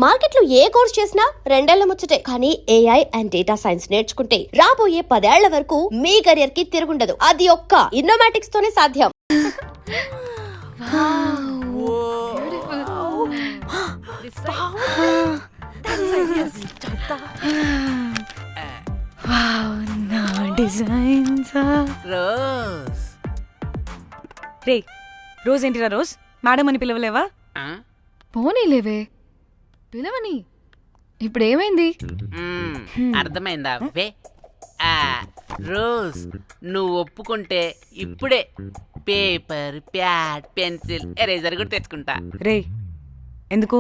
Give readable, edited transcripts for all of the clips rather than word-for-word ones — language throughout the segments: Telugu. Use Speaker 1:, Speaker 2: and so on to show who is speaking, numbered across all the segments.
Speaker 1: మార్కెట్లో ఏ కోర్స్ చేసినా రెండేళ్ల ముచ్చటే. కానీ ఏఐ అండ్ డేటా సైన్స్ నేర్చుకుంటే రాబోయే 10 ఏళ్ల వరకు మీ కెరియర్ కి తిరుగుండదు. అది ఒక్క ఇన్నోమాటిక్స్ తోనే సాధ్యం.
Speaker 2: రే రోజ్ ఏంటిరా రోజ్ మేడం అని పిలవలేవా?
Speaker 3: పోనీలేవే పిలవని. ఇప్పుడు ఏమైంది?
Speaker 4: అర్థమైందా? రోజ్ నువ్వు ఒప్పుకుంటే ఇప్పుడే పేపర్, ప్యాడ్, పెన్సిల్, ఎరేజర్ కూడా తెచ్చుకుంటా.
Speaker 2: రే ఎందుకు?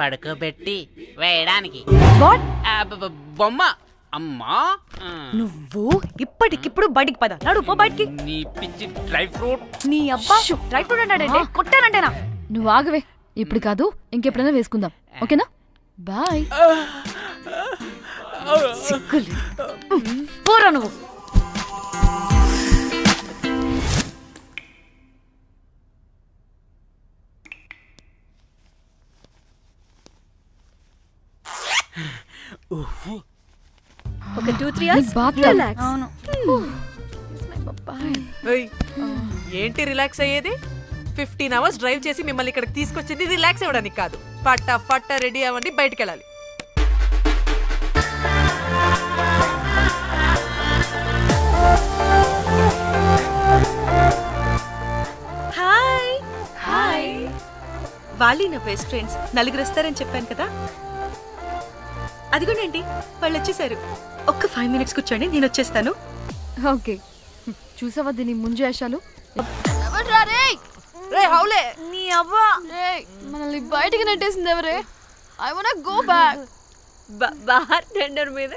Speaker 4: పడుకోబెట్టి వేయడానికి.
Speaker 2: వాట్?
Speaker 4: బొమ్మ. అమ్మా
Speaker 2: నువ్వు ఇప్పటికిప్పుడు బయటికి పద. నడు పో బయటికి.
Speaker 4: నీ పిచ్చి డ్రై ఫ్రూట్.
Speaker 2: నీ అబ్బా డ్రై ఫ్రూట్ అన్నాడంటే కొట్టానంటేనా?
Speaker 3: నువ్వు ఆగవే, ఇప్పుడు కాదు ఇంకెప్పుడైనా వేసుకుందాం, ఓకేనా? బాయ్.
Speaker 2: సిగ్గులు పోరా నువ్వు. ఒక 2-3 అవర్స్ రిలాక్స్. అవును.
Speaker 5: ఏంటి రిలాక్స్ అయ్యేది? 15 అవర్స్ డ్రైవ్ చేసి మిమ్మల్ని ఇక్కడికి తీసుకొచ్చింది రిలాక్స్ అవ్వడానికి కాదు. పట్ట రెడీ అవ్వండి, బయటికి వెళ్ళాలి.
Speaker 2: Hi hi. వాళ్ళు నా బెస్ట్ ఫ్రెండ్స్. నలుగురు వస్తారని చెప్పాను కదా, అదిగోనండి వాళ్ళు వచ్చేసారు. ఒక్క 5 minutes కూర్చోండి, నేను వచ్చేస్తాను.
Speaker 3: ఓకే. చూసావా దీని ముంజేషాలు?
Speaker 5: రే హౌలే,
Speaker 2: నీ అవ్వా
Speaker 3: మనల్ని బయటికి నెట్టేసింది ఎవరే? I want go back.
Speaker 2: Bar tender మీద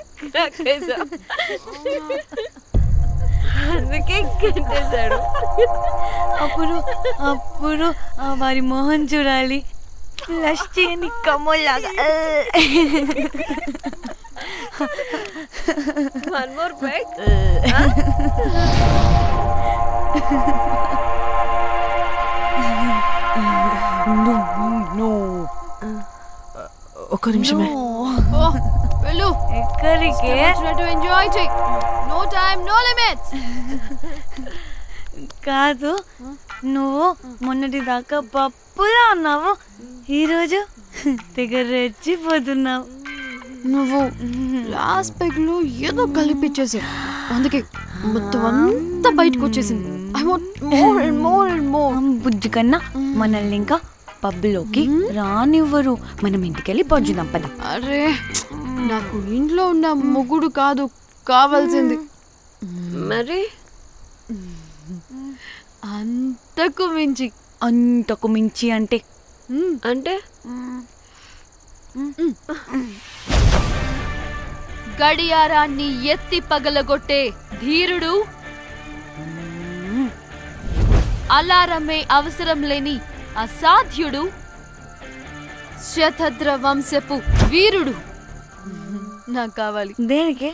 Speaker 2: అందుకే కట్టేశాడు. అప్పుడు అప్పుడు వారి మోహన్ చూడాలి, ఫ్లష్ చేయని కమ్మోల్లాగా. One more break.
Speaker 5: ఒక్క నిమిషమే.
Speaker 3: వెళ్ళు.
Speaker 2: ఎక్కడికి?
Speaker 3: ఎంజాయ్ చెయ్. No time, no limits.
Speaker 2: కాదు, నువ్వు మొన్నటి దాకా పప్పులా ఉన్నావు, ఈరోజు తెగ రెచ్చిపోతున్నావు.
Speaker 3: నువ్వు లాస్ట్ పెగ్ లో ఏదో కలిపిచ్చేసి అందుకే మొత్తం అంతా బయటకు వచ్చేసింది. I want more and more and more.
Speaker 2: బుజ్జి కన్నా మనల్ని ఇంకా పబ్లోకి రానివ్వరు. మనం ఇంటికెళ్ళి పంచుదాం పద.
Speaker 3: అరే నాకు ఇంట్లో ఉన్న మొగుడు కాదు కావాల్సింది.
Speaker 2: మరి
Speaker 3: అంతకు మించి.
Speaker 2: అంతకు మించి అంటే
Speaker 3: అంటే గడియారాన్ని ఎత్తి పగలగొట్టే ధీరుడు, అలారమే అవసరం లేని అసాధ్యుడు, శతద్ర వంశపు వీరుడు నాకు కావాలి.
Speaker 2: దేనికి?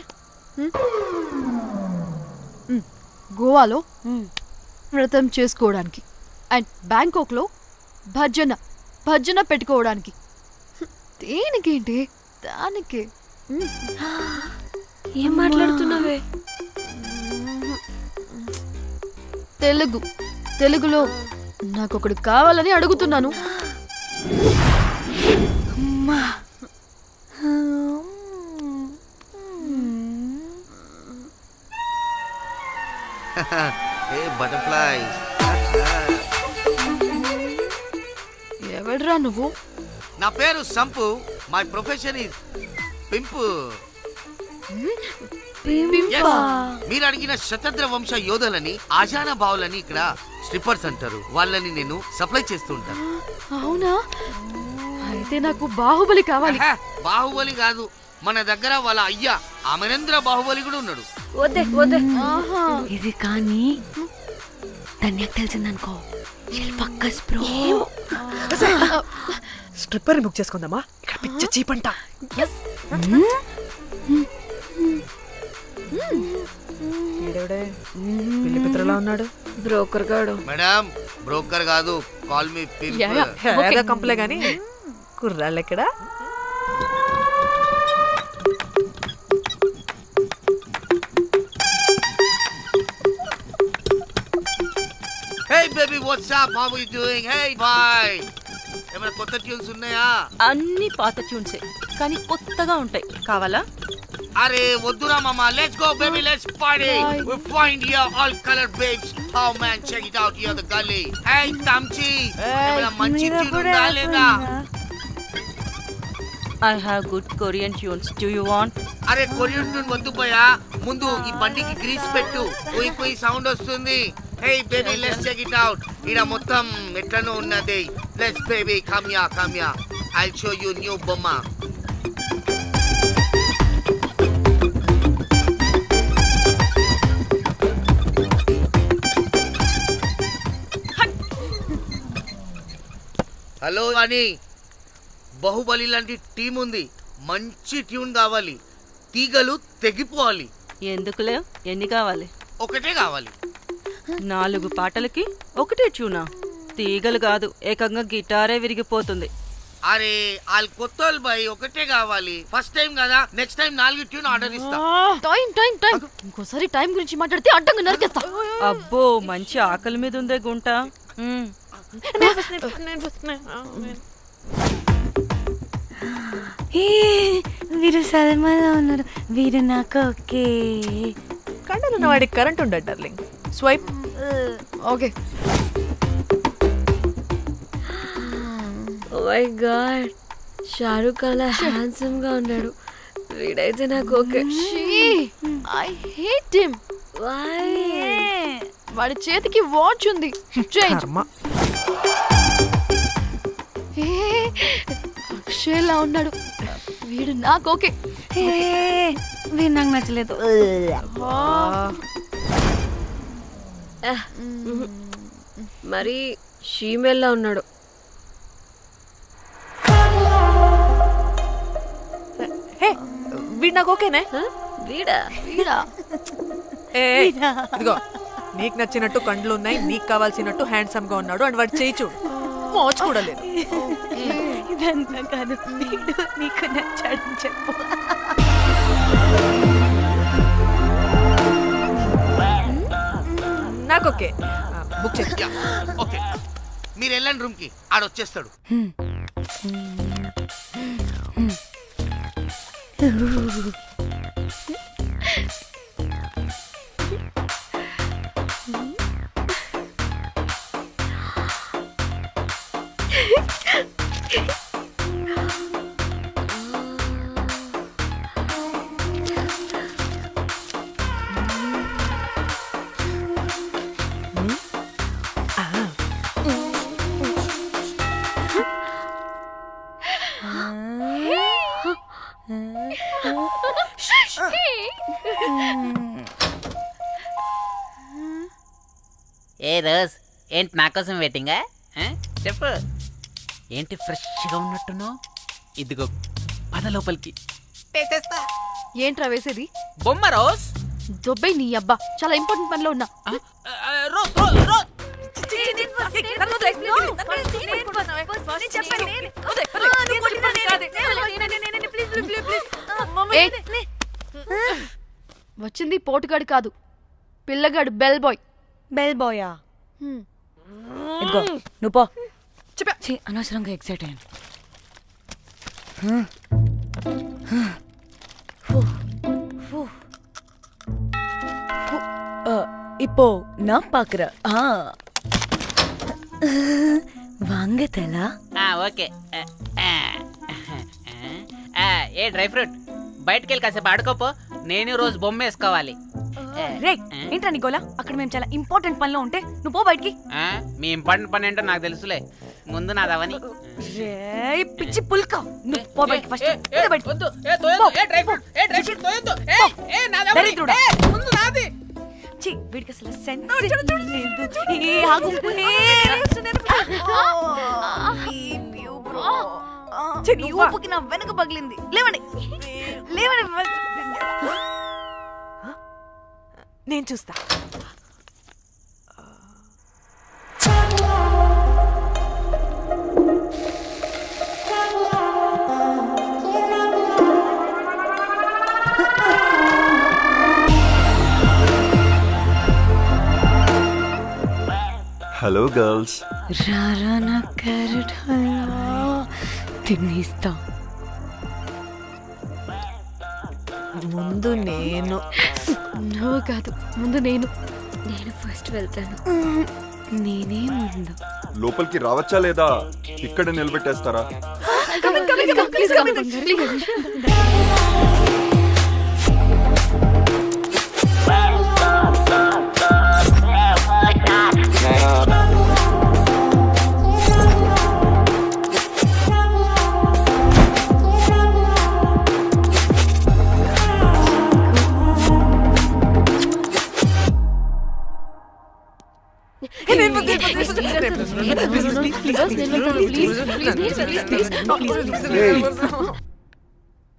Speaker 3: గోవాలో వ్రతం చేసుకోవడానికి అండ్ బ్యాంకాక్ లో భజన పెట్టుకోవడానికి. దేనికేంటి? దానికే.
Speaker 2: ఏం మాట్లాడుతున్నావే?
Speaker 3: తెలుగులో నాకొకడు కావాలని అడుగుతున్నాను.
Speaker 6: Hey butterflies.
Speaker 3: ఎవడ్రా నువ్వు?
Speaker 6: నా పేరు Sampu. My profession is pimp. Yes. మీరు అడిగిన శతద్ర వంశ యోధులని, ఆజానా బావులని ఇక్కడ స్ట్రిప్పర్స్ అంటారు. వాళ్ళని నేను సప్లై చేస్తూ ఉంటాను.
Speaker 3: అవునా? అయితే నాకు బాహుబలి కావాలి.
Speaker 6: బాహుబలి కాదు, మన దగ్గర వాళ్ళ అయ్యా అమరేంద్ర బాహుబలి కూడా ఉన్నాడు.
Speaker 2: ఇది కానీ ధన్యకు తెలిసిందనుకో, ఫక్కస్ బ్రో.
Speaker 5: స్ట్రిప్పర్ బుక్ చేసుకుందామా? ఇక్కడ పిచ్చ చీపంట. పిల్లి పిత్రలా ఉన్నాడు.
Speaker 3: బ్రోకర్ గాడు.
Speaker 6: మేడం బ్రోకర్ కాదు, కాల్ మీ పింప్.
Speaker 5: కంపలే గాని కుర్రాళ్ళు ఎక్కడ?
Speaker 6: Hey baby, what's up? How are you doing? Hey, bye. ఏమైనా కొత్త ట్యూన్స్ ఉన్నాయా?
Speaker 2: అన్ని పాత ట్యూన్సే కానీ కొత్తగా ఉంటాయి. కావాలా?
Speaker 6: అరే వద్దురా మామ. Let's go baby, let's party. We find here all colored babes. Oh man, check it out here the gully. Hey Tamchi, ఏమైనా మంచి ట్యూన్ ఉందా లేదా?
Speaker 2: I have good Korean tunes. Do you want?
Speaker 6: అరే కొరియన్ ట్యూన్ వద్దు పోయా. ముందు ఈ బండికి గ్రీస్ పెట్టు. కుయ్ కుయ్ సౌండ్ వస్తుంది. Hey baby, let's check it out. ఇడ మొత్తం ఎట్లనో ఉన్నది. Let's baby, come here. I'll show you new బొమ్మ. హలో అని బాహుబలి లాంటి టీం ఉంది. మంచి ట్యూన్ కావాలి. తీగలు తెగిపోవాలి.
Speaker 2: ఎందుకులే? ఎన్ని కావాలి?
Speaker 6: ఒకటే కావాలి.
Speaker 2: 4 పాటలకి ఒకటే ట్యూనా? తీగలు కాదు, ఏకంగా గిటారే విరిగిపోతుంది.
Speaker 6: అరే వాళ్ళు కొత్త వాళ్ళు బాయ్, ఒకటే కావాలి. ఫస్ట్ టైం కదా, నెక్స్ట్ టైం 4 ట్యూన్ ఆర్డర్ ఇస్తా.
Speaker 3: టైం ఇంకోసారి టైం గురించి మాట్లాడితే అడ్డంగా నరికేస్తా.
Speaker 2: అబ్బో, మంచి ఆకలి మీద ఉందే గుంట.
Speaker 7: వీరు సల్మాలో ఉన్నారు. వీరు నాకు ఓకే.
Speaker 5: కండలున్న వాడికి కరెంట్ ఉండదు darling. Swipe.
Speaker 3: Okay.
Speaker 7: Oh my god, Shahrukh అలా హ్యాండ్సమ్ గా ఉన్నాడు. వీడైతే నాకు okay.
Speaker 3: I hate him.
Speaker 7: Why?
Speaker 3: వాడి చేతికి వాచ్ ఉంది. చేంజ్. అక్షయ్లా ఉన్నాడు. వీడు నాకు ఓకే.
Speaker 7: వీడు నాకు నచ్చలేదు. మరి షీమేల్లా ఉన్నాడు.
Speaker 5: హే, వీడు నాకు ఓకేనే.
Speaker 7: వీడా?
Speaker 5: ఇదిగో, నీకు నచ్చినట్టు కండ్లు ఉన్నాయి, నీకు కావాల్సినట్టు హ్యాండ్సమ్ గా ఉన్నాడు. అండ్ వాడు చేయి చూడు, మోచు కూడా లేదు.
Speaker 7: ఇదంతా కాదు, వీడు నీకు నచ్చాడని చెప్పు.
Speaker 5: నాకు ఓకే. బుక్ చేసి.
Speaker 6: ఓకే, మీరు వెళ్ళండి రూమ్ కి, ఆడొచ్చేస్తాడు.
Speaker 4: ఏ రోజ్, ఏంటి నా కోసం వెయిటింగా? చెప్పు, ఏంటి ఫ్రెష్గా ఉన్నట్టున్నావు? ఇదిగో పద లోపలికి.
Speaker 3: ఏంట్రా వేసేది?
Speaker 4: బొమ్మ రోజ్.
Speaker 3: దొబ్బై నీ అబ్బా, చాలా ఇంపార్టెంట్ పనిలో ఉన్నా.
Speaker 4: Rose rose rose.
Speaker 3: వచ్చింది పోటుగాడు కాదు, పిల్లగాడు బెల్ బాయ్.
Speaker 7: బెల్ బాయా? ఇదిగో నువ్వు పో. అనవసరంగా ఎక్సైట్ అయ్యాను. இப்போ நான் பாக்குறேன். வாங்க தலா.
Speaker 4: ఓకే. ఏ డ్రై ఫ్రూట్, బయటకు వెళ్ళి కాసేపు ఆడుకోపో. నేను రోజు బొమ్మ వేసుకోవాలి.
Speaker 7: రే, ఏంట్రా నీ గోలా? అక్కడ మేము చాలా ఇంపార్టెంట్ పనిలో ఉంటే నువ్వు పో బయటికి.
Speaker 4: మీ ఇంపార్టెంట్ పని ఏంటో నాకు తెలుసులే, ముందు నాదవని.
Speaker 7: రే పిచ్చి పుల్క, నువ్వు పో బయటికి ఫస్ట్. వీడికి అసలు సెన్స్ లేదు. ఏ ఆగు, నీ ఊపుకి నా వెనక పగిలింది. లేవండి లేవండి.
Speaker 5: నేను చూస్తా.
Speaker 8: Hello girls.
Speaker 7: రారా నా క్యారెట్ హల్వా తినేస్తా.
Speaker 5: ముందు నేను
Speaker 3: నువ్వు కాదు, ముందు నేను.
Speaker 7: నేను ఫస్ట్ వెళ్తాను. నేనే ముందు.
Speaker 8: లోపలికి రావచ్చా లేదా ఇక్కడ నిలబెట్టేస్తారా?
Speaker 3: Please come in.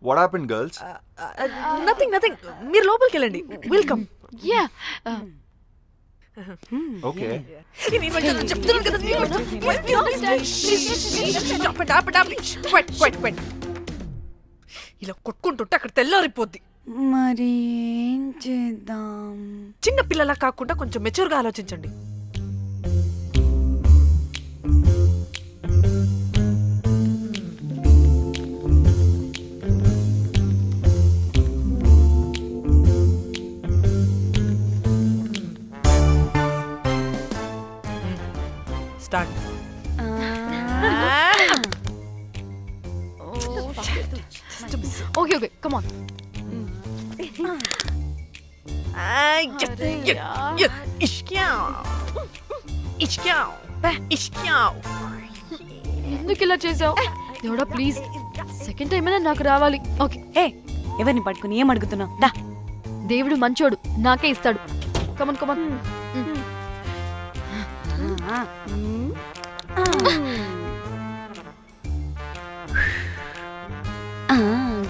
Speaker 8: What happened girls?
Speaker 5: Nothing nothing. మీరు లోపలికి వెళ్ళండి. వెల్కమ్.
Speaker 3: Yeah.
Speaker 8: ఓకే.
Speaker 5: ఇలా కొట్టుకుంటుంటే అక్కడ తెల్లారిపోద్ది.
Speaker 7: మరి ఏం చేద్దాం?
Speaker 5: చిన్న పిల్లలా కాకుండా కొంచెం మెచ్యూర్గా ఆలోచించండి. స్టార్ట్.
Speaker 3: Okay, come on. ఎందుకు ఇలా చేసావు? దేవుడా ప్లీజ్, సెకండ్ టైం అయినా నాకు రావాలి. ఓకే.
Speaker 7: ఏ ఎవరిని పట్టుకుని ఏం అడుగుతున్నావు? దా.
Speaker 3: దేవుడు మంచోడు, నాకే ఇస్తాడు. Come on come on.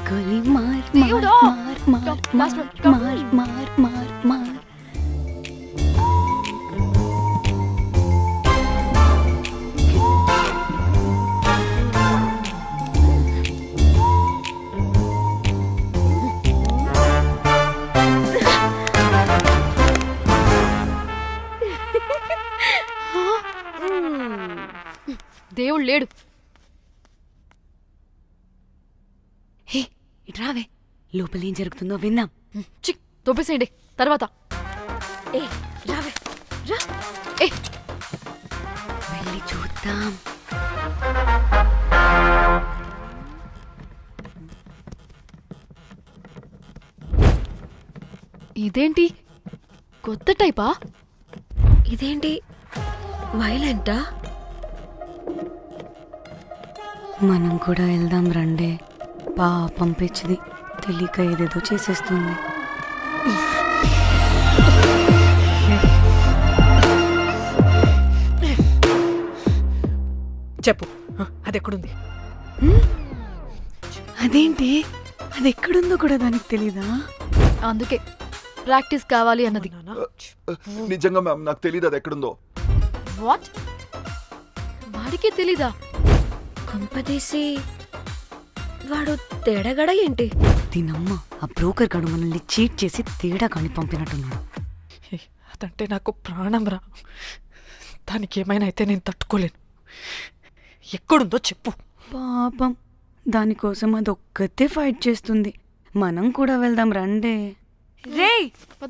Speaker 7: గోలీ మార్
Speaker 3: దేవుడా!
Speaker 7: మార్
Speaker 3: Come, last one,
Speaker 7: మార్
Speaker 3: come.
Speaker 7: మార్ మార్ మార్.
Speaker 3: దేవుడు లేడు.
Speaker 7: హే ఇట్రావే, లోపల ఏం జరుగుతుందో విందాం.
Speaker 3: చిక్ తొప్పేసేయండి తర్వాత.
Speaker 7: ఏ రావే రా.
Speaker 3: ఏ
Speaker 7: వెళ్ళి చూద్దాం.
Speaker 3: ఇదేంటి కొత్త టైపా?
Speaker 7: ఇదేంటి వైలెంటా? మనం కూడా వెళ్దాం రండే. పాపం పిచ్చిది, తెలియక ఏదేదో చేసేస్తుంది.
Speaker 5: చెప్పు, అది ఎక్కడుంది?
Speaker 7: అదేంటి, అది ఎక్కడుందో కూడా దానికి తెలీదా?
Speaker 3: అందుకే ప్రాక్టీస్ కావాలి అన్నది.
Speaker 8: నిజంగా మ్యామ్ నాకు తెలియదు అది ఎక్కడుందో.
Speaker 3: వాట్? వాడికి తెలీదా?
Speaker 7: కొంపదీసి వాడు తేడాగడ ఏంటి? దీనమ్మ, ఆ బ్రోకర్ గడు మనల్ని చీట్ చేసి తేడా కాని పంపినట్టున్నాడు.
Speaker 5: అదంటే నాకు ప్రాణం రా. దానికి ఏమైనా అయితే నేను తట్టుకోలేను. ఎక్కడుందో చెప్పు.
Speaker 7: పాపం, దానికోసం అది ఒక్కతే ఫైట్ చేస్తుంది. మనం కూడా వెళ్దాం రండే. రేయ్,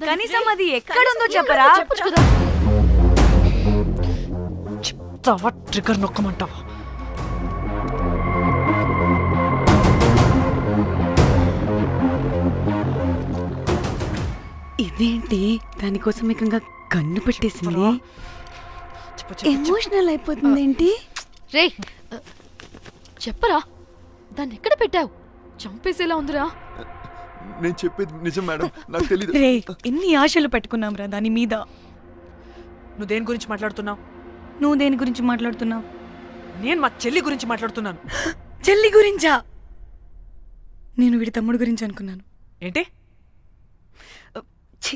Speaker 7: కనీసం అది ఎక్కడుందో చెప్పరా?
Speaker 3: చెప్పొచ్చు కదా.
Speaker 5: చెప్తావా? ట్రిగర్ నొక్కమంటావా?
Speaker 7: ఇదేంటి, దానికోసం ఏకంగా కన్ను పెట్టేసింది.
Speaker 5: చెప్పు
Speaker 7: ఎమోషనల్ అయిపోతుంది ఏంటి?
Speaker 3: రే చెప్పరా, దాన్ని ఎక్కడ పెట్టావు? చంపేసేలా ఉందిరా.
Speaker 8: నేను చెప్పేది నిజం మేడం, నాకు తెలియదు.
Speaker 7: రే, ఎన్ని ఆశలు పెట్టుకున్నాం రా దాని మీద.
Speaker 5: నువ్వు దేని గురించి మాట్లాడుతున్నావు?
Speaker 7: నువ్వు దేని గురించి మాట్లాడుతున్నావు?
Speaker 5: నేను మా చెల్లి గురించి మాట్లాడుతున్నాను.
Speaker 7: చెల్లి గురించా? నేను వీడి తమ్ముడు గురించి అనుకున్నాను.
Speaker 5: ఏంటి?
Speaker 7: ఛీ.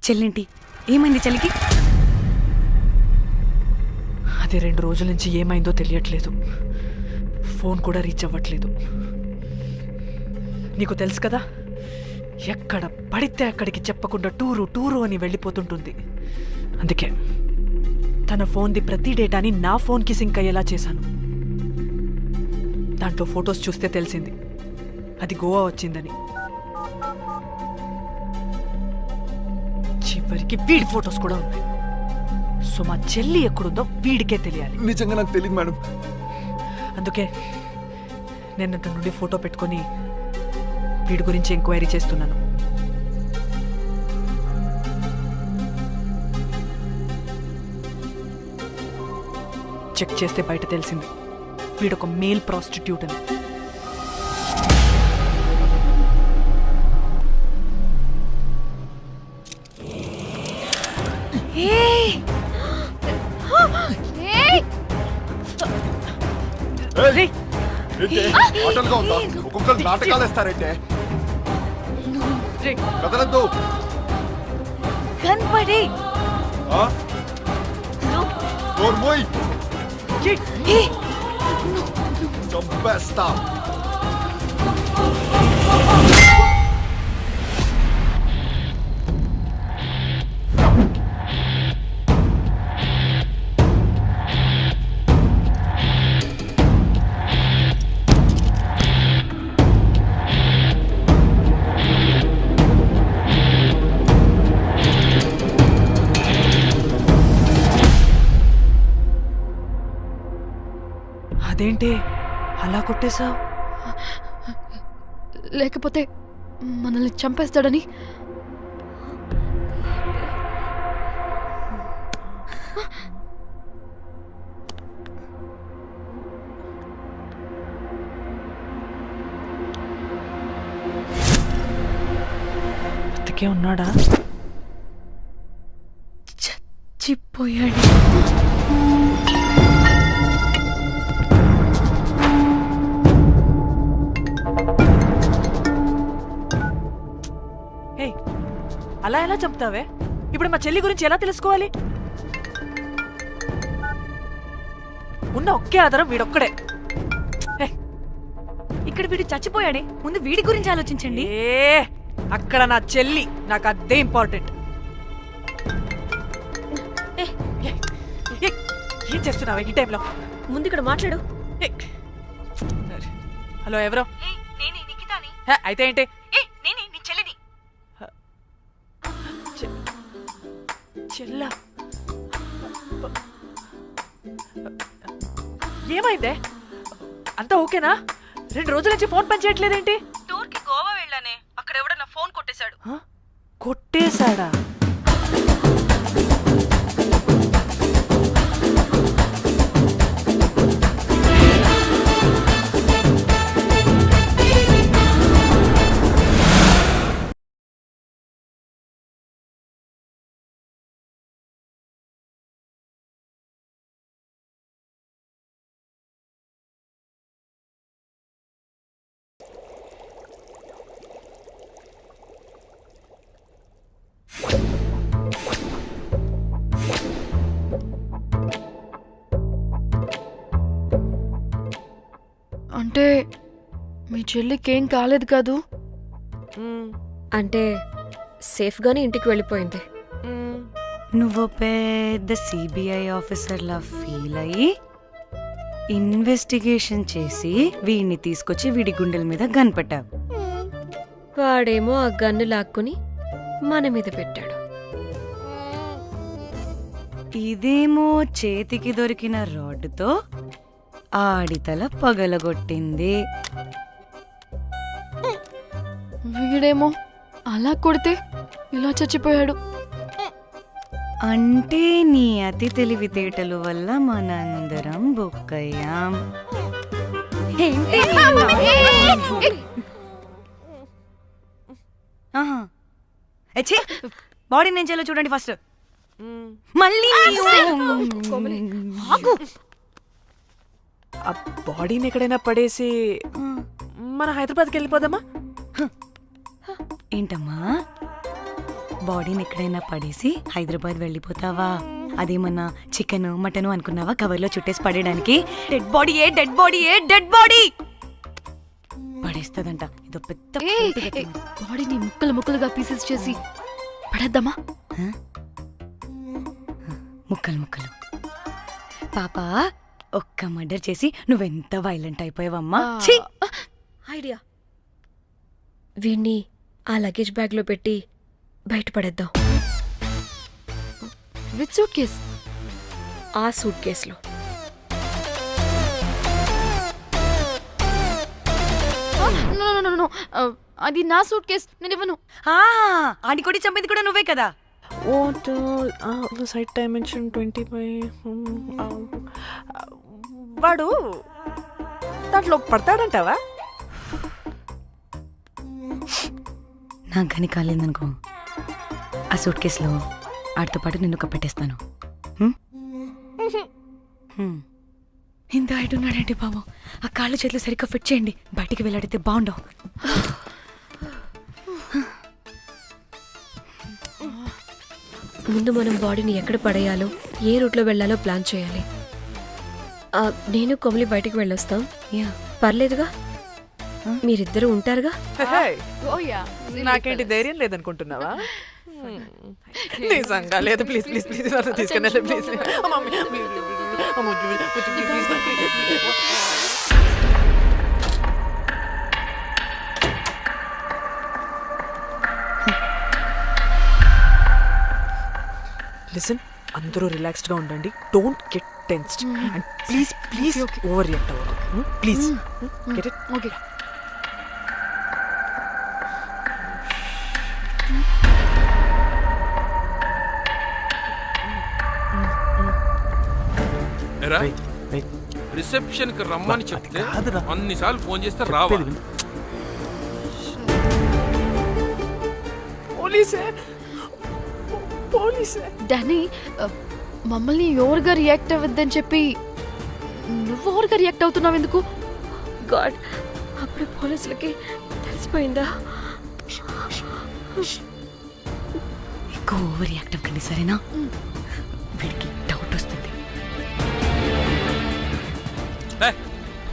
Speaker 7: చెల్లింటి ఏమైంది చెల్లికి?
Speaker 5: అది 2 రోజుల నుంచి ఏమైందో తెలియట్లేదు. ఫోన్ కూడా రీచ్ అవ్వట్లేదు. నీకు తెలుసు కదా, ఎక్కడ పడితే అక్కడికి చెప్పకుండా టూరు టూరు అని వెళ్ళిపోతుంటుంది. అందుకే తన ఫోన్ది ప్రతి డేటాని నా ఫోన్కి సింక్ అయ్యేలా చేశాను. దాంట్లో ఫొటోస్ చూస్తే తెలిసింది అది గోవా వచ్చిందని. చివరికి వీడి ఫొటోస్ కూడా ఉన్నాయి. సో మా చెల్లి ఎక్కడుందో వీడికే తెలియాలి.
Speaker 8: నిజంగా నాకు తెలియదు మేడం.
Speaker 5: అందుకే నేను అతని నుండి ఫోటో పెట్టుకొని వీడి గురించి ఎంక్వైరీ చేస్తున్నాను. చెక్ చేస్తే బయట తెలిసింది వీడొక మేల్ ప్రాస్టిట్యూట్ అని.
Speaker 8: ఆటలుగా ఉందా? ఒక్కొక్కరు నాటకాలు వేస్తారంటే కదలద్దు.
Speaker 7: కనపడి
Speaker 8: చంపేస్తా.
Speaker 5: అదేంటి అలా కొట్టేశావు?
Speaker 3: లేకపోతే మనల్ని చంపేస్తాడని.
Speaker 5: బతికే ఉన్నాడా?
Speaker 3: చచ్చిపోయాడు.
Speaker 5: అలా ఎలా చంపుతావే? ఇప్పుడు మా చెల్లి గురించి ఎలా తెలుసుకోవాలి? ఉన్న ఒకే ఆధారం వీడొక్కడే.
Speaker 7: ఇక్కడ వీడు చచ్చిపోయాడే, ముందు వీడి గురించి ఆలోచించండి.
Speaker 5: అక్కడ నా చెల్లి, నాకు అదే ఇంపార్టెంట్. ఏం చేస్తున్నావే ఈ టైంలో?
Speaker 2: ముందు ఇక్కడ మాట్లాడు.
Speaker 5: హలో, ఎవరో? అయితే ఏంటి? చెల్లా, ఏమైందే? అంతా ఓకేనా? 2 రోజుల నుంచి ఫోన్ పని చేయట్లేదేంటి?
Speaker 2: టూర్ కి గోవా వెళ్ళానే, అక్కడ ఎవడో నా ఫోన్ కొట్టేశాడు.
Speaker 5: కొట్టేశాడా?
Speaker 3: అంటే మీ చెల్లికేం కాలేదు కాదు?
Speaker 9: అంటే సేఫ్గానే ఇంటికి వెళ్ళిపోయింది.
Speaker 7: నువ్వు పెద్ద సిబిఐ ఆఫీసర్లా ఫీల్ అయ్యి ఇన్వెస్టిగేషన్ చేసి వీడిని తీసుకొచ్చి వీడి గుండెల మీద గన్ పెట్టావు.
Speaker 9: వాడేమో ఆ గన్ను లాక్కుని మన మీద పెట్టాడు.
Speaker 7: ఇదేమో చేతికి దొరికిన రాడ్డుతో ఆడితల పగలగొట్టింది. వీడేమో అలా కొడితే ఇలా చచ్చిపోయాడు. అంటే నీ అతి తెలివితేటలు వల్ల మనందరం బొక్కయ్యాం. బాడీ నేను చేయాలో చూడండి ఫస్ట్. మళ్ళీ
Speaker 5: ఆ బాడీని ఎక్కడైనా పడేసి మన హైదరాబాద్కి వెళ్ళిపోదామా?
Speaker 7: ఏంటమ్మా, బాడీని ఎక్కడైనా పడేసి హైదరాబాద్ వెళ్ళిపోతావా? అదేమన్నా చికెన్ మటన్ అనుకున్నావా కవర్లో చుట్టేసి పడేయడానికి? Dead body పడేస్తుందంట. ఇదో పెద్ద
Speaker 3: బాడీని ముక్కలు ముక్కలుగా పీసెస్ చేసి పడేద్దామా?
Speaker 7: ముక్కలు ముక్కలు. పాప ఒక్క మర్డర్ చేసి నువ్వెంత వైలెంట్ అయిపోయావమ్మా. ఛీ!
Speaker 9: ఐడియా. వీణ్ణి ఆ లగేజ్ బ్యాగ్లో పెట్టి బయటపడేద్దాం.
Speaker 3: With suitcase?
Speaker 9: ఆ సూట్ కేసులో.
Speaker 3: అది నా సూట్ కేస్, నేను ఇవ్వను.
Speaker 7: ఆడి కొట్టి చంపేది కూడా నువ్వే కదా.
Speaker 5: Site dimension 25. వాడు దాంట్లో పడతాడంటావా?
Speaker 7: నాకు కానీ కాలేదనుకో, ఆ సూట్ కేసులో ఆడితో పాటు నిన్ను కప్పెట్టేస్తాను. ఇంత హైట్ ఉన్నాడంటే బాబు, ఆ కాళ్ళు చేతులు సరిగ్గా ఫిట్ చేయండి. బయటికి వెళ్ళాడితే బాగుండవు.
Speaker 9: ముందు మనం బాడీని ఎక్కడ పడేయాలో, ఏ రూట్లో వెళ్ళాలో ప్లాన్ చేయాలి. నేను కొమలి బయటికి వెళ్ళొస్తాం. పర్లేదుగా, మీరిద్దరూ ఉంటారుగా.
Speaker 5: నాకేంటి ధైర్యం లేదనుకుంటున్నావా? నిజంగా లేదు. ప్లీజ్ ప్లీజ్ ప్లీజ్ తీసుకెళ్ళండి ప్లీజ్. లిసన్, అందరూ రిలాక్స్డ్ గా ఉండండి. Don't get tensed and please please over react అవ్వదు. Please get it.
Speaker 3: Okay.
Speaker 10: Reception కి రమ్మని చెప్తే అన్నిసార్లు ఫోన్ చేస్తే రావా?
Speaker 5: పోలీసే పోలీసే.
Speaker 3: డానీ, మమ్మల్ని ఓవర్గా రియాక్ట్ అవ్వద్దని చెప్పి నువ్వు ఓవర్గా రియాక్ట్ అవుతున్నావు ఎందుకు?
Speaker 9: గాడ్, అప్పుడు పోలీసులకి తెలిసిపోయిందా?
Speaker 7: ఎక్కువ ఓవర్ రియాక్ట్ అవ్వకండి, సరేనా? వీడికి డౌట్ వస్తుంది.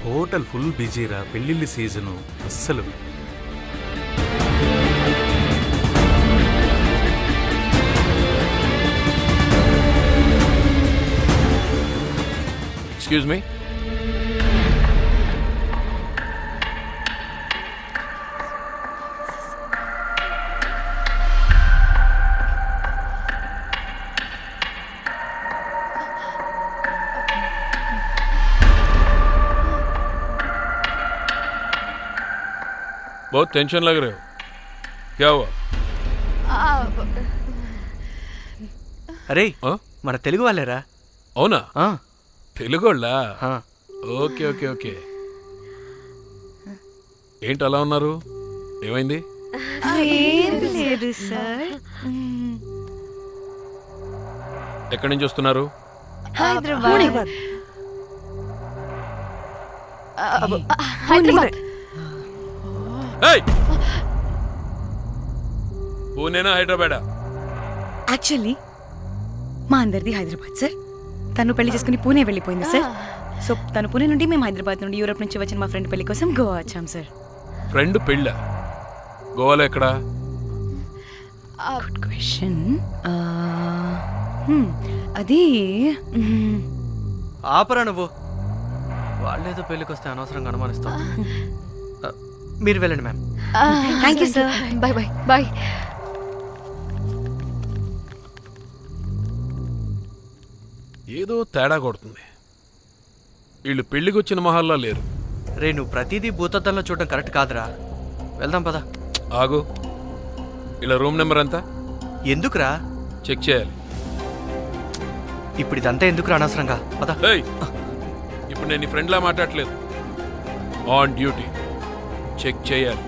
Speaker 10: హోటల్ ఫుల్ బిజీరా, పెళ్లిళ్ళ సీజను అస్సలు. Excuse me. बहुत टेंशन लग रहे हो, क्या हुआ?
Speaker 11: అరే,
Speaker 10: ఆ?
Speaker 11: మన తెలుగు వాళ్ళేరా?
Speaker 10: అవునా?
Speaker 11: ఆ,
Speaker 10: తెలుగోళ్ళా?
Speaker 11: ఆ.
Speaker 10: Okay okay okay. ఏంటి అలా ఉన్నారు? ఏమైంది?
Speaker 7: లేదు సార్.
Speaker 10: ఎక్కడి నుంచి వస్తున్నారు?
Speaker 3: హైదరాబాద్.
Speaker 10: ఏయ్! పూణేనా హైదరాబాదా?
Speaker 7: యాక్చువల్లీ మా అందరిది హైదరాబాద్ సార్. తను పెళ్లి చేసుకుని పూణే వెళ్ళిపోయింది సార్. సో తను పూణే నుండి, మేము హైదరాబాద్ నుండి యూరోప్ నుంచి వచ్చిన మా ఫ్రెండ్ పెళ్లి కోసం గోవా వచ్చాం సార్.
Speaker 10: ఫ్రెండ్ పెళ్ళా? గోవాలో ఎక్కడా?
Speaker 7: Good question. అది
Speaker 11: ఆపరా నువ్వు. వాళ్ళేదో పెళ్ళికి వస్తే అనవసరంగా అనుమానిస్తాం. మీరు వెళ్ళండి ma'am.
Speaker 7: Thank you sir.
Speaker 3: Bye bye bye.
Speaker 10: ఏదో తేడా కొడుతుంది. వీళ్ళు పెళ్లికి వచ్చిన మహల్లా లేరు.
Speaker 11: రే, నువ్వు ప్రతిదీ భూతద్దంలో చూడడం కరెక్ట్ కాదురా. వెళ్దాం పదా.
Speaker 10: ఆగు, ఇలా రూమ్ నెంబర్ ఎంత?
Speaker 11: ఎందుకురా?
Speaker 10: చెక్ చేయాలి.
Speaker 11: ఇప్పుడు ఇదంతా ఎందుకురా అనవసరంగా? పదా.
Speaker 10: ఏయ్, ఇప్పుడు నేను నీ ఫ్రెండ్లా మాట్లాడలేదు. ఆన్ డ్యూటీ చెక్ చేయాలి.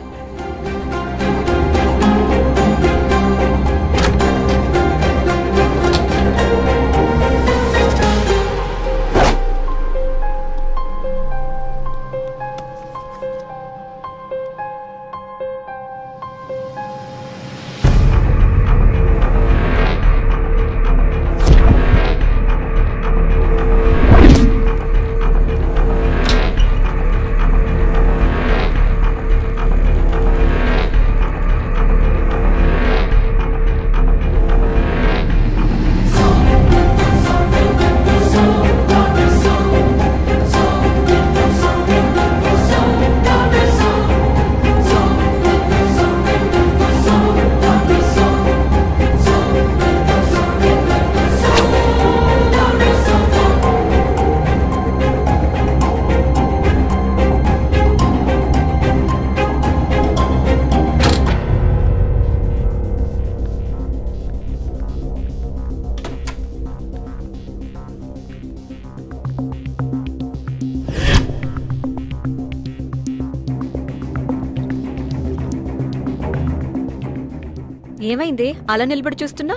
Speaker 9: ఏమైంది అలా నిలబడి చూస్తున్నా?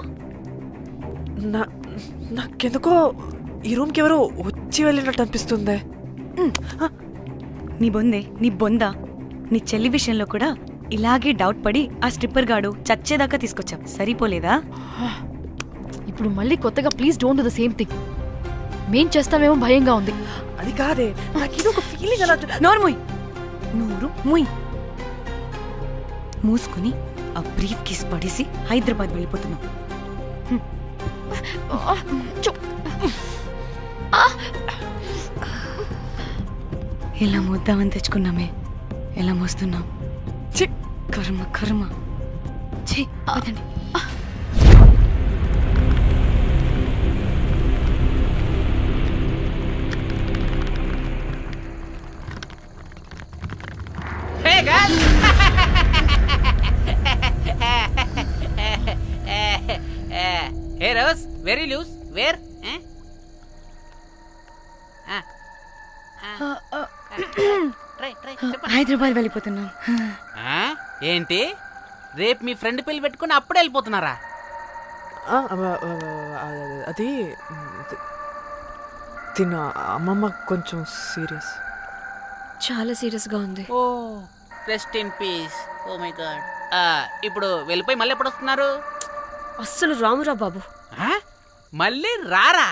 Speaker 5: నాకెందుకో ఈ రూమ్కి ఎవరో వచ్చి వెళ్ళినట్టు అనిపిస్తుంది.
Speaker 7: నీ బొందా నీ చెల్లి విషయంలో కూడా ఇలాగే డౌట్ పడి ఆ స్ట్రిప్పర్ గాడు చచ్చేదాకా తీసుకొచ్చాం. సరిపోలేదా?
Speaker 3: ఇప్పుడు మళ్ళీ కొత్తగా please don't do the same thing. మేం చేస్తామేమో భయంగా ఉంది.
Speaker 5: అది కాదే, నాకు ఇది ఒక ఫీలింగ్ అలా.
Speaker 7: నోరు ముయ్. మూసుకుని ఆ బ్రీఫ్ కేస్ పడేసి హైదరాబాద్ వెళ్ళిపోతున్నాం. ఎలా మోద్దామని తెచ్చుకున్నామే, ఎలా మోస్తున్నాం. కర్మ కర్మ. ఛీ, వదండి.
Speaker 4: Hey girl! Hey Rose, very loose. Where? Try.
Speaker 7: Hyderabad వెళ్ళిపోతున్నాం.
Speaker 4: ఏంటి? రేపు మీ ఫ్రెండ్ పెళ్లి పెట్టుకుని అప్పుడే వెళ్ళిపోతున్నారా?
Speaker 5: అది తిన్న అమ్మమ్మ కొంచెం సీరియస్.
Speaker 9: చాలా సీరియస్ గా ఉంది.
Speaker 4: Oh rest in peace. Oh my god. ఇప్పుడు వెళ్ళిపోయి మళ్ళీ ఎప్పుడు వస్తున్నారు?
Speaker 9: అస్సలు రామురా బాబు.
Speaker 4: మళ్ళీ రారా?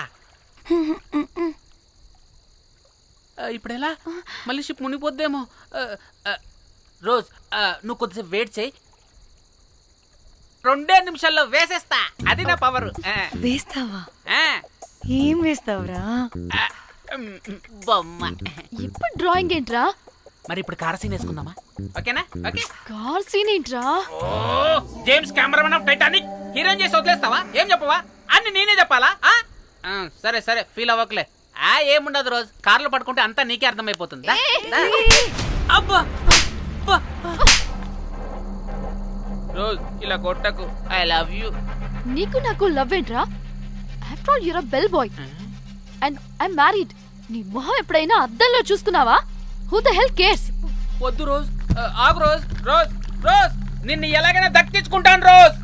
Speaker 4: ఇప్పుడు ఎలా? మళ్ళీ షిప్ మునిగిపోద్దేమో. రోజ్, నువ్వు కొద్దిసేపు వెయిట్ చేయి. 2 నిమిషాల్లో వేసేస్తా. అది నా పవర్.
Speaker 7: వేస్తావా? ఏం వేస్తావురా?
Speaker 4: బొమ్మ.
Speaker 3: ఇప్పుడు డ్రాయింగ్ ఏంట్రా?
Speaker 4: మరి ఇప్పుడు కార్ సీన్ వేసుకుందామా? ఓకేనా? ఓకే.
Speaker 3: కార్ సీన్ ఏంట్రా?
Speaker 4: James cameraman of Titanic heroine చేసి వదిలేస్తావా? ఏం చెప్పవా? అన్ని నేనే చెప్పాలా? సరే ఫీల్ అవ్వకలే. ఏముండదు రోజు. కార్లో పట్టుకుంటే అంతా నీకే అర్థమైపోతుంది. అబ్బా రోజ్, ఇలా కొట్టకు. I love you.
Speaker 3: నీకు నాకు లవ్ ఏంట్రా? After all your a bell boy and I married. నీ మొహం ఎప్పుడైనా అద్దంలో చూసుకున్నావా? Who the hell cares?
Speaker 4: వద్దు రోజ్, ఆగు రోజ్. రోజ్ నిన్ను ఎలాగైనా దక్కించుకుంటాను రోజ్.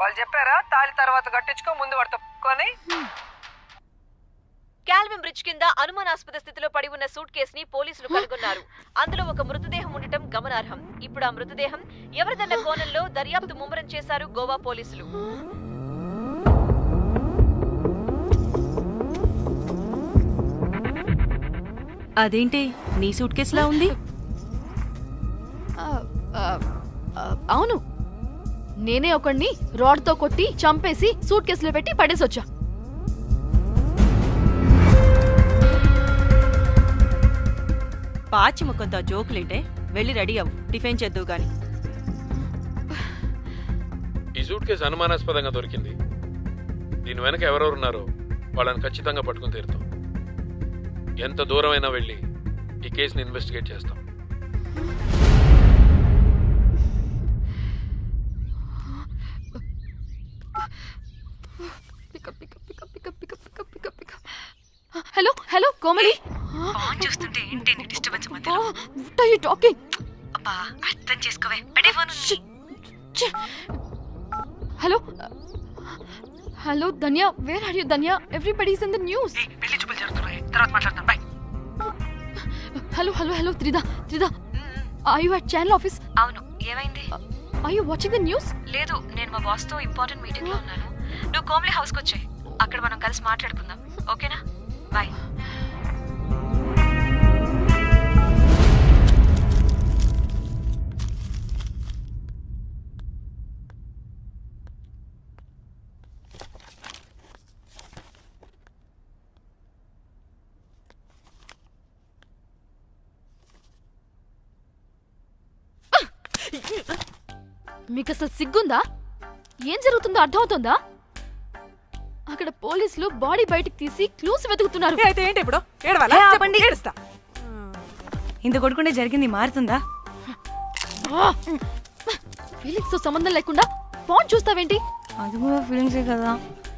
Speaker 5: వాళ్ళు చెప్పారా తాళి తర్వాత కట్టించుకో, ముందు పట్టుకొని.
Speaker 12: కాల్విన్ బ్రిడ్జ్ కింద అనుమానాస్పద స్థితిలో పడి ఉన్న సూట్ కేసుని పోలీసులు కనుగొన్నారు. అందులో ఒక మృతదేహం ఉండటం గమనార్హం. ఇప్పుడు ఆ మృతదేహం ఎవరిదన్న కోణంలో దర్యాప్తు ముమ్మరం చేశారు గోవా పోలీసులు.
Speaker 2: అదేంటి నీ సూట్ కేసులా ఉంది?
Speaker 3: అవును, నేనే ఒకడిని రాడ్తో కొట్టి చంపేసి సూట్ కేసులో పెట్టి పడేసొచ్చా.
Speaker 2: పాచి ముఖంతో జోకులేంటే? వెళ్ళి రెడీ అవ్వు, టిఫిన్ చేద్దువు గాని.
Speaker 10: ఈ సూట్ కేసు అనుమానాస్పదంగా దొరికింది. దీని వెనక ఎవరెవరు ఉన్నారో వాళ్ళని ఖచ్చితంగా పట్టుకుని తీరుతాం. ఎంత దూరమైనా వెళ్ళి ఈ కేసుని ఇన్వెస్టిగేట్ చేస్తాం.
Speaker 3: హలో కోమలి.
Speaker 7: చూస్తుంటే ఏంటి డిస్టర్బెన్స్ మధ్య?
Speaker 3: What are you talking?
Speaker 7: అబ్బా అర్థం చేసుకోవే. పెట్టే phone.
Speaker 3: Hello hello Dhanya, where are you Dhanya? Everybody is in the news.
Speaker 5: పెళ్లి చూపులు జరుగుతున్నాయి, తర్వాత మాట్లాడతాం. Bye.
Speaker 3: Hello hello hello Tridha, Tridha, are you at channel office?
Speaker 12: అవును, ఏమైంది?
Speaker 3: Are you watching the news?
Speaker 12: లేదు, నేను మా బాస్ తో ఇంపార్టెంట్ మీటింగ్ లో ఉన్నాను. నువ్వు కోమ్లీ హౌస్ కి వచ్చాయి, అక్కడ మనం కలిసి మాట్లాడుకుందాం. ఓకేనా? బాయ్.
Speaker 3: మీకు అసలు సిగ్గుందా? ఏం జరుగుతుందో అర్థమవుతుందా? అక్కడ పోలీసులు బాడీ బయటికి తీసి క్లూస్ వెతుకుతున్నారు.
Speaker 5: అయితే ఏంటి ఇప్పుడు? ఏడవాలా?
Speaker 7: ఏ,
Speaker 5: చెప్పు,
Speaker 7: ఆపండి.
Speaker 5: ఏడుస్తా.
Speaker 7: ఇంత కొట్టుకుంటే జరిగింది మారుతుందా?
Speaker 3: ఫీలింగ్స్ తో సంబంధం లేకుండా ఫోన్ చూస్తావేంటి?
Speaker 7: అది కూడా ఫీలింగ్సే కదా.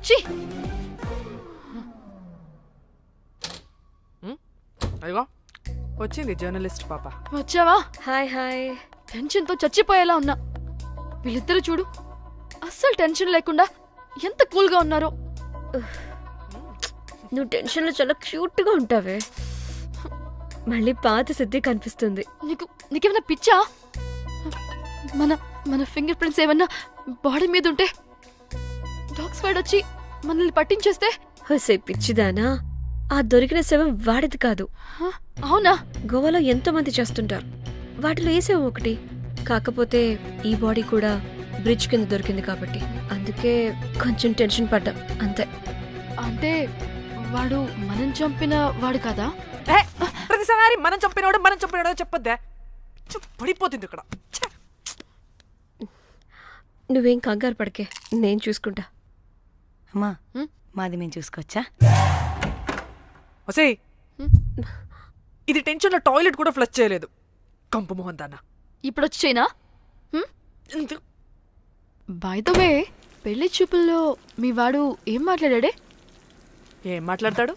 Speaker 3: ఛీ!
Speaker 5: అదిగో వచ్చింది జర్నలిస్ట్ పాప.
Speaker 3: వచ్చావా?
Speaker 9: Hi hi.
Speaker 3: టెన్షన్ తో చచ్చిపోయేలా ఉన్నా. వీళ్ళిద్దరూ చూడు, అస్సలు టెన్షన్ లేకుండా ఎంత కూల్ గా ఉన్నారో.
Speaker 9: నువ్వు టెన్షన్లో చాలా క్యూట్గా ఉంటావే. మళ్ళీ పాత సిద్ధి కనిపిస్తుంది.
Speaker 3: నీకేమైనా పిచ్చా? మన మన ఫింగర్ ప్రింట్స్ ఏమన్నా బాడీ మీద ఉంటే డాగ్ స్క్వాడ్ వచ్చి మనల్ని పట్టించేస్తే?
Speaker 9: హోసే పిచ్చిదానా, ఆ దొరికిన శవం వాడిది కాదు.
Speaker 3: అవునా?
Speaker 9: గోవాలో ఎంతో మంది చేస్తుంటారు, వాటిలో ఏ శవం ఒకటి. కాకపోతే ఈ బాడీ కూడా బ్రిడ్జ్ కింద దొరికింది కాబట్టి అందుకే కొంచెం టెన్షన్ పడ్డా అంతే.
Speaker 3: అంటే వాడు మనం చంపిన వాడు కదా?
Speaker 5: ప్రతిసారి మనం చంపినవాడు చెప్పొద్దే, పడిపోతుంది ఇక్కడ.
Speaker 9: నువ్వేం కంగారు పడకే, నేను చూసుకుంటా.
Speaker 7: అమ్మా, మాది మేము చూసుకోవచ్చా?
Speaker 5: ఒసేయ్, ఇది టెన్షన్లో టాయిలెట్ కూడా ఫ్లష్ చేయలేదు. కంపు మోహన్ దాన్న.
Speaker 3: ఇప్పుడు వచ్చి చేయనా? బై ద వే, పెళ్లి చూపుల్లో మీ వాడు ఏం మాట్లాడాడే?
Speaker 5: ఏం మాట్లాడతాడు?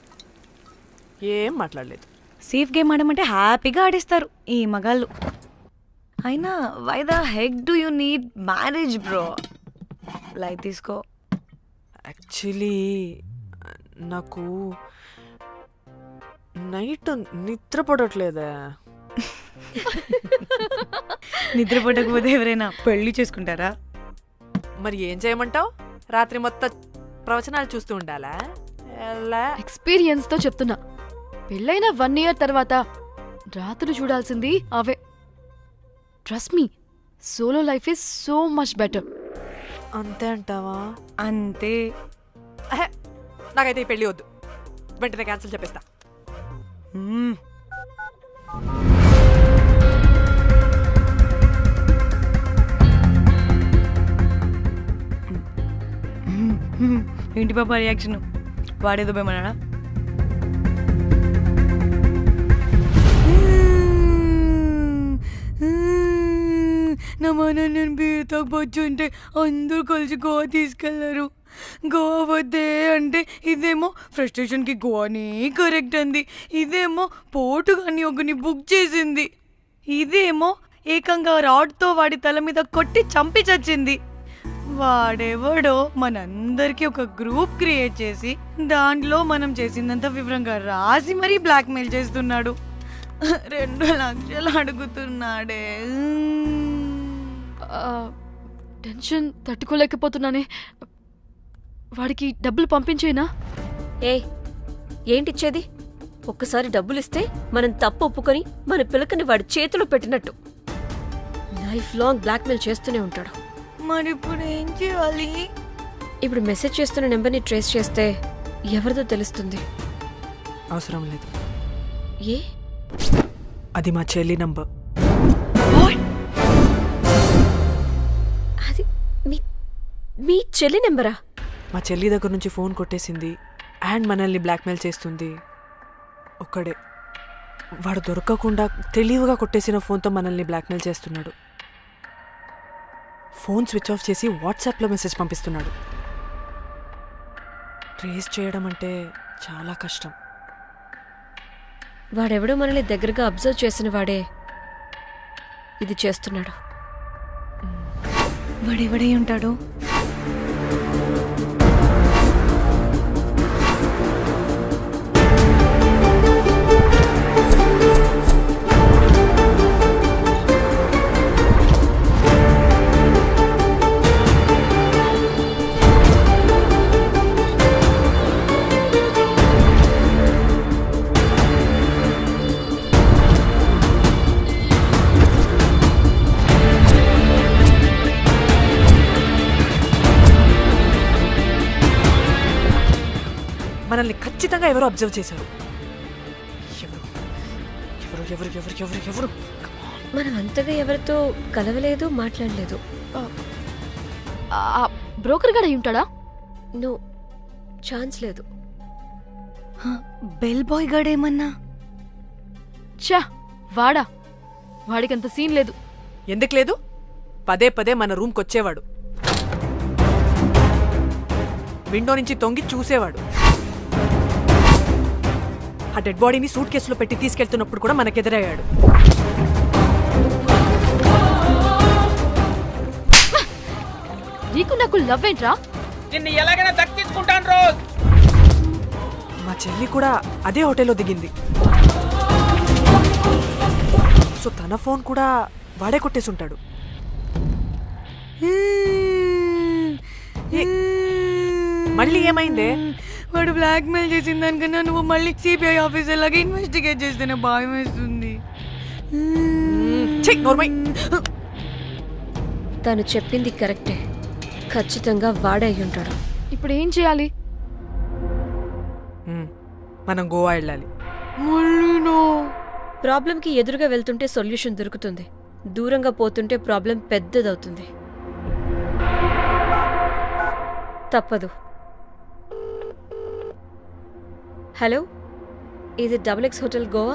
Speaker 5: ఏం మాట్లాడలేదు.
Speaker 7: సేఫ్ గేమ్ ఆడమంటే హ్యాపీగా ఆడిస్తారు ఈ మగాళ్ళు. అయినా why the heck do you need marriage bro? Light తీసుకో.
Speaker 5: యాక్చువల్లీ నాకు నైట్ నిద్ర పడట్లేదా?
Speaker 7: నిద్రపోటకపోతే ఎవరైనా పెళ్లి చేసుకుంటారా?
Speaker 5: మరి ఏం చేయమంటావు? రాత్రి మొత్తం ప్రవచనాలు చూస్తూ ఉండాలా?
Speaker 3: ఎక్స్పీరియన్స్ తో చెప్తున్నా, పెళ్ళైన 1 year తర్వాత రాత్రులు చూడాల్సింది అవే. Trust me, solo life is so much better.
Speaker 5: అంతే అంటావా?
Speaker 7: అంతే.
Speaker 5: నాకైతే ఈ పెళ్లి వద్దు, వెంటనే క్యాన్సిల్ చెప్పేస్తా.
Speaker 7: ఏంటి పాప రియాక్షన్? వాడేదో భయమన్నాడా? నా మన నేను బీరుతో వచ్చుంటే అందరూ కలిసి గోవా తీసుకెళ్లారు. గోవా వద్దే అంటే ఇదేమో ఫ్రస్ట్రేషన్కి గోవాని కరెక్ట్ అంది, ఇదేమో పోటుగాని ఒకని బుక్ చేసింది, ఇదేమో ఏకంగా రాడ్తో వాడి తల మీద కొట్టి చంపి చచ్చింది. వాడెవడో మనందరికీ ఒక గ్రూప్ క్రియేట్ చేసి దాంట్లో మనం చేసిందంత వివరంగా రాసి మరీ బ్లాక్మెయిల్ చేస్తున్నాడు. 2 లక్షలు అడుగుతున్నాడే.
Speaker 3: టెన్షన్ తట్టుకోలేకపోతున్నానే. వాడికి డబ్బులు పంపించేనా?
Speaker 9: ఏంటిచ్చేది? ఒక్కసారి డబ్బులిస్తే మనం తప్పు ఒప్పుకొని మన పిలకని వాడి చేతిలో పెట్టినట్టు. లైఫ్ లాంగ్ బ్లాక్మెయిల్ చేస్తూనే ఉంటాడు.
Speaker 7: మరి ఇప్పుడు ఏం చేయాలి?
Speaker 9: ఇప్పుడు మెసేజ్ చేస్తున్న నెంబర్ని ట్రేస్ చేస్తే ఎవరిదో తెలుస్తుంది.
Speaker 5: అవసరం లేదు.
Speaker 9: ఏ?
Speaker 5: అది మా చెల్లి నంబర్.
Speaker 9: అది మీ చెల్లి నెంబరా?
Speaker 5: మా చెల్లి దగ్గర నుంచి ఫోన్ కొట్టేసింది అండ్ మనల్ని బ్లాక్మెయిల్ చేస్తుంది. ఒక్కడే, వాడు దొరకకుండా తెలివిగా కొట్టేసిన ఫోన్తో మనల్ని బ్లాక్మెయిల్ చేస్తున్నాడు. ఫోన్ స్విచ్ ఆఫ్ చేసి వాట్సాప్లో మెసేజ్ పంపిస్తున్నాడు. ట్రేస్ చేయడం అంటే చాలా కష్టం.
Speaker 9: వాడెవడో మనల్ని దగ్గరగా అబ్జర్వ్ చేసిన వాడే ఇది చేస్తున్నాడు.
Speaker 7: వాడెవడై ఉంటాడు?
Speaker 5: మనల్ని ఖచ్చితంగా ఎవరో అబ్జర్వ్ చేశారు. ఎవరు ఎవరు ఎవరు ఎవరు ఎవరు ఎవరు
Speaker 9: మనం అంతగా ఎవరితో కలవలేదు, మాట్లాడలేదు.
Speaker 3: బ్రోకర్ గడ ఉంటాడా?
Speaker 9: నో, ఛాన్స్ లేదు.
Speaker 7: బెల్ బాయ్ గాడేమన్నా?
Speaker 3: చా, వాడా? వాడికంత సీన్ లేదు.
Speaker 5: ఎందుకు లేదు? పదే పదే మన రూమ్కి వచ్చేవాడు, విండో నుంచి తొంగి చూసేవాడు. ఆ డెడ్ బాడీని సూట్ కేసులో పెట్టి తీసుకెళ్తున్నప్పుడు కూడా మనకెదురయ్యాడు.
Speaker 3: నీకు నాకు లవ్ ఏంట్రా?
Speaker 4: నిన్ను ఎలాగైనా దక్కించుకుంటాను రోజ్.
Speaker 5: మా చెల్లి కూడా అదే హోటల్లో దిగింది. సో తన ఫోన్ కూడా వాడే కొట్టేసుంటాడు. మళ్ళీ ఏమైందే?
Speaker 7: వాడు బ్లాక్ మెయిల్ చేసిన దానికన్నా నువ్వు మళ్ళీ సిబిఐ ఆఫీసర్ లాగా ఇన్వెస్టిగేట్ చేస్తేనే భయం వేస్తుంది.
Speaker 9: తను చెప్పింది కరెక్టే, ఖచ్చితంగా వాడే అయి ఉంటాడు.
Speaker 3: ఇప్పుడు ఏం చేయాలి?
Speaker 5: మనం గోవా వెళ్ళాలి.
Speaker 9: ప్రాబ్లంకి ఎదురుగా వెళ్తుంటే సొల్యూషన్ దొరుకుతుంది, దూరంగా పోతుంటే ప్రాబ్లం పెద్దదవుతుంది. తప్పదు. హలో, ఇది XX హోటల్ గోవా?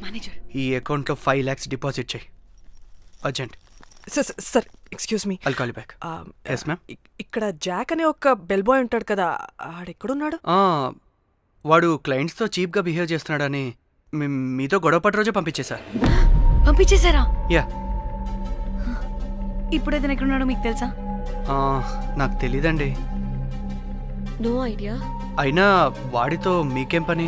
Speaker 7: మేనేజర్,
Speaker 11: ఈ అకౌంట్లో 5 lakhs డిపాజిట్ చేయి, urgent.
Speaker 5: Sir excuse me.
Speaker 11: I'll call you back. Yes ma'am.
Speaker 5: ఇక్కడ జాక్ అనే ఒక బెల్ బాయ్ ఉంటాడు కదా, ఆడెక్కడున్నాడు?
Speaker 11: వాడు క్లయింట్స్తో చీప్గా బిహేవ్ చేస్తున్నాడని మీతో గొడవ పట్ట రోజే పంపించేశా.
Speaker 7: పంపించేశారా?
Speaker 11: యా.
Speaker 7: ఇప్పుడు అతను ఎక్కడున్నాడో మీకు తెలుసా?
Speaker 11: నాకు తెలీదండి.
Speaker 9: No idea.
Speaker 11: అయినా వాడితో మీకేం పని?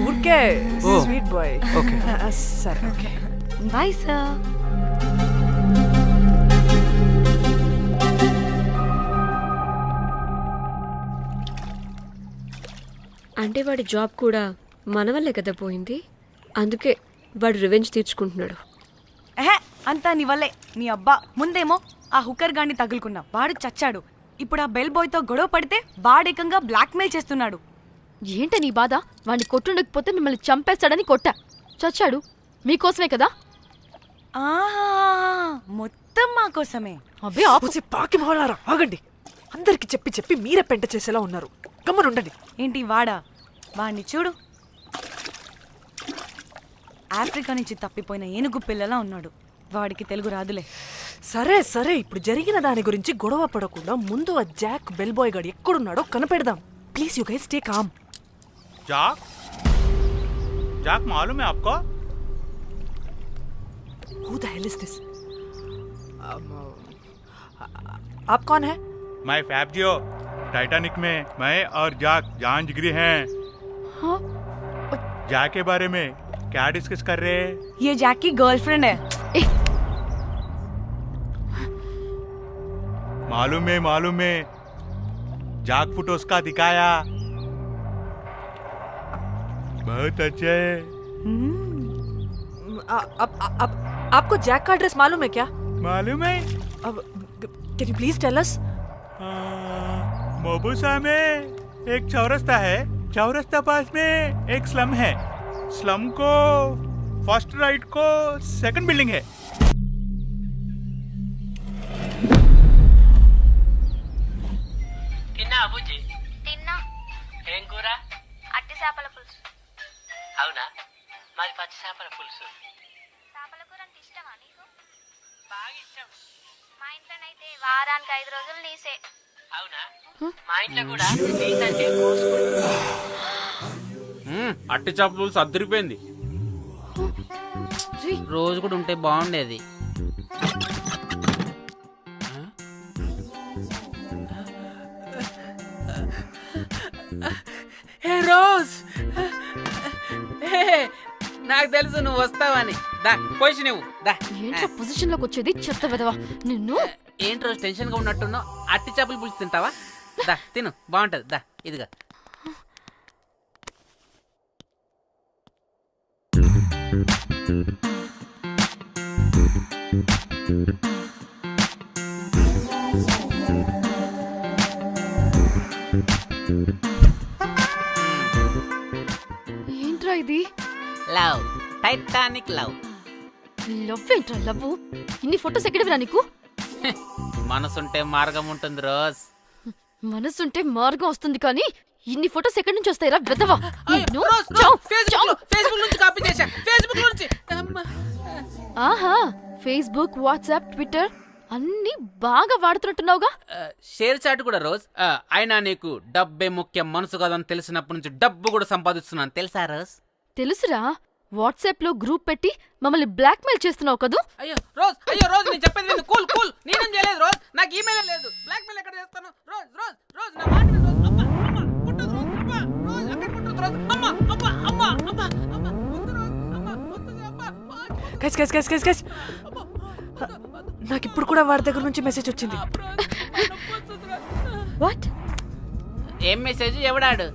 Speaker 5: ఊరికే
Speaker 11: ఓ.
Speaker 5: Sweet boy.
Speaker 11: ఓకే.
Speaker 5: సరే, ఓకే.
Speaker 7: Bye sir.
Speaker 9: అంటే వాడి జాబ్ కూడా మన వల్లే కదా పోయింది, అందుకే వాడు రివెంజ్ తీర్చుకుంటున్నాడు.
Speaker 7: అంతా నీ వల్లే. నీ అబ్బా ముందేమో ఆ హుకర్ గాన్ని తగులుకున్నా, వాడు చచ్చాడు. ఇప్పుడు ఆ బెల్ బాయ్తో గొడవ పడితే వాడేకంగా బ్లాక్మెయిల్ చేస్తున్నాడు.
Speaker 3: ఏంట నీ బాధ? వాడిని కొట్టుండకపోతే మిమ్మల్ని చంపేస్తాడని కొట్టా. చచ్చాడు మీకోసమే కదా?
Speaker 7: మొత్తం మా కోసమే.
Speaker 3: అబ్బే
Speaker 5: పాకి మొహలారా, ఆగండి. అందరికి చెప్పి చెప్పి మీరే పెంట చేసేలా ఉన్నారు. గమ్మనుండండి.
Speaker 7: ఏంటి వాడా? వాడిని చూడు, ఆఫ్రికా నుంచి తప్పిపోయిన ఏనుగు పిల్లలా ఉన్నాడు. వాడికి తెలుగు రాదులే.
Speaker 5: సరే సరే, ఇప్పుడు జరిగిన దాని గురించి గొడవ పడకుండా ముందు ఆ జాక్ బెల్ బాయ్ గాడు ఎక్కడున్నాడో కనిపెడదాం. Please you guys stay calm.
Speaker 13: जाक जाक मालूम है आपको?
Speaker 5: Who the hell is this? आप कौन है?
Speaker 13: मैं फैब्जियो। टाइटैनिक में मैं और जाक जान जिगरी हैं।
Speaker 3: हाँ?
Speaker 13: जाक के बारे में क्या डिस्कस कर रहे हैं?
Speaker 7: ये जैक की गर्लफ्रेंड है।
Speaker 13: मालूम है जाक फोटोस का दिखाया, बहुत अच्छे है।
Speaker 5: आपको जैक का एड्रेस मालूम है क्या?
Speaker 13: मालूम है।
Speaker 5: अब can you please tell us?
Speaker 13: मोबुसा में एक चौरस्ता है, चौरस्ता पास में एक स्लम है, स्लम को फर्स्ट राइट को सेकंड बिल्डिंग है।
Speaker 4: తిన్నా అబుజ్జి?
Speaker 14: తిన్నా.
Speaker 4: ఏం కూర?
Speaker 14: అట్టి చేపల పులుసు.
Speaker 4: అవునా, మాది పచ్చి చేపల పులుసు.
Speaker 14: చేపల కూర అంటే ఇష్టమా నీకు?
Speaker 4: బాగా ఇష్టం.
Speaker 14: మా ఇంట్లోనైతే వారానికి 5 రోజులు నీసే.
Speaker 4: అవునా, మా ఇంట్లో కూడా నీకంటే కోసుకుంటా. అట్టి చేపల పులుసు అద్దరిపోయింది. రోజు కూడా ఉంటే బాగుండేది. హే రోజ్, నాకు తెలుసు నువ్వు వస్తావని. దా పొజిషన్ నువ్వు దా.
Speaker 3: ఏంట్రా పొజిషన్ లోకి వచ్చేది? చెత్త వెదవా నిన్ను.
Speaker 4: ఏంటి రోజు టెన్షన్ గా ఉన్నట్టున్నావు? అట్టి చేపలు పులుసు తింటావా? దా తిను, బాగుంటది. దా ఇదిగా.
Speaker 3: ఏంట్రా ఇది?
Speaker 4: Love, Titanic love.
Speaker 3: లవ్ ఏంట్రా లవ్? ఇన్ని ఫొటోస్ ఎక్కడవిరా నీకు?
Speaker 4: మనసుంటే మార్గం ఉంటుంది రోజ్.
Speaker 3: మనసుంటే మార్గం వస్తుంది కానీ ఇన్ని ఫొటోస్ ఎక్కడి నుంచి వస్తాయిరా వెదవా? నిన్ను
Speaker 4: ఫేస్బుక్ నుంచి కాపీ చేశా, ఫేస్బుక్ నుంచి.
Speaker 3: ఆహా, ఫేస్బుక్, వాట్సాప్, ట్విట్టర్ అన్ని బాగా వాడుతున్నట్టున్నావుగా.
Speaker 4: షేర్ చాట్ కూడా రోజ్. అయినా నీకు డబ్బే ముఖ్యం, మనసు కాదని తెలిసినప్పటి నుంచి డబ్బు కూడా సంపాదిస్తున్నాను తెలుసా రోజ్?
Speaker 3: తెలుసురా, వాట్సాప్ లో గ్రూప్ పెట్టి మమ్మల్ని బ్లాక్మెయిల్ చేస్తున్నావు కదూ.
Speaker 4: అయ్యో రోజ్ నేను చెప్పేది విను. కూల్ నేనేం చేయలేదు రోజ్, నాకు ఈమెయిల్ లేదు. బ్లాక్మెయిల్ ఎక్కడ చేస్తాను రోజ్? నా మాట విను రోజ్. అమ్మా కుట్టదు రోజ్. అమ్మా రోజ్ అక్కడ కుట్టదు రోజ్. అమ్మా వద్దు రోజ్. అమ్మా వద్దు. అమ్మా
Speaker 5: గైస్ నాకు ఇప్పుడు కూడా వాడి దగ్గర నుంచి మెసేజ్ వచ్చింది.
Speaker 3: వాట్?
Speaker 4: ఏం మెసేజ్? ఎవడాడు?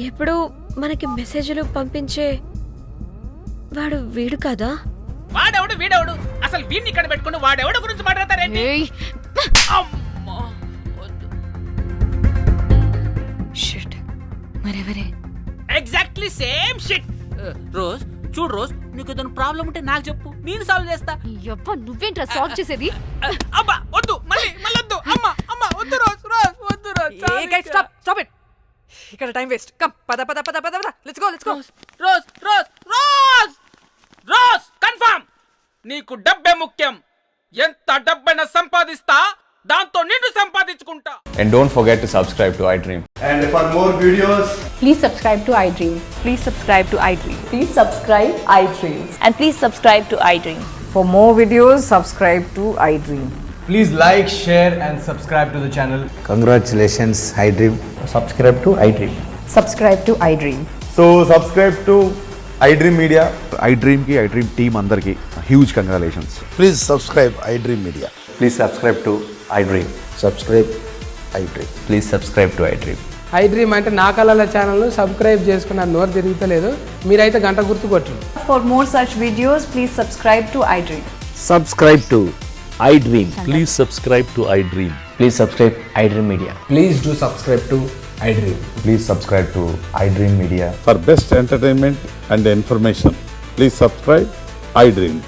Speaker 9: ఎప్పుడు మనకి మెసేజ్లు పంపించే వాడు వీడు కాదా?
Speaker 4: వాడెవడు వీడెవడు? అసలు వీడిని ఇక్కడ పెట్టుకుని వాడెవడు గురించి మాట్లాడతారేంటి?
Speaker 9: షిట్, మరెవరే?
Speaker 4: Exactly same shit. రోజ్ చూడు రోజ్, నీకు ఏదైనా ప్రాబ్లం ఉంటే నాకు చెప్పు, నేను సాల్వ్ చేస్తా.
Speaker 3: యవ్వ, నువ్వేంట్రా సాల్వ్ చేసేది?
Speaker 4: అబ్బా వద్దు, మళ్ళీ వద్దు. అమ్మా వద్దు రోజ్ వద్దు రోజ్.
Speaker 5: Stop it. ఇక్కడ టైం వేస్ట్. కమ్ పద లెట్స్ గో.
Speaker 4: రోజ్ కన్ఫర్మ్ నీకు డబ్బే ముఖ్యం. ఎంత డబ్బైనా సంపాదిస్తా, దాంతో నిన్ను సంపాదించుకుంటా.
Speaker 15: And don't forget to subscribe to iDream.
Speaker 8: And for more videos,
Speaker 12: Please subscribe to iDream. Please subscribe to iDream. Please subscribe iDream. And please subscribe to iDream.
Speaker 7: For more videos, subscribe to iDream.
Speaker 11: Please like, share and subscribe to the channel.
Speaker 15: Congratulations, iDream.
Speaker 11: Subscribe to iDream.
Speaker 7: Subscribe to iDream.
Speaker 8: so subscribe to iDream Media. iDream ki iDream team andarki huge congratulations.
Speaker 15: Please subscribe iDream Media. Please subscribe to iDream. Subscribe iDream. Please subscribe to iDream.
Speaker 11: iDream అంటే నా కళల ఛానల్ సబ్స్క్రైబ్ చేసుకున్న నోరు తిరుగుతలేదు. మీరైతే గంట గుర్తు కొట్టండి.
Speaker 7: For more such videos, please subscribe to iDream.
Speaker 15: Subscribe to iDream. Please subscribe to iDream. Please subscribe iDream Media.
Speaker 11: Please do subscribe to iDream.
Speaker 15: Please subscribe to iDream Media.
Speaker 8: For best entertainment and information, please subscribe iDream.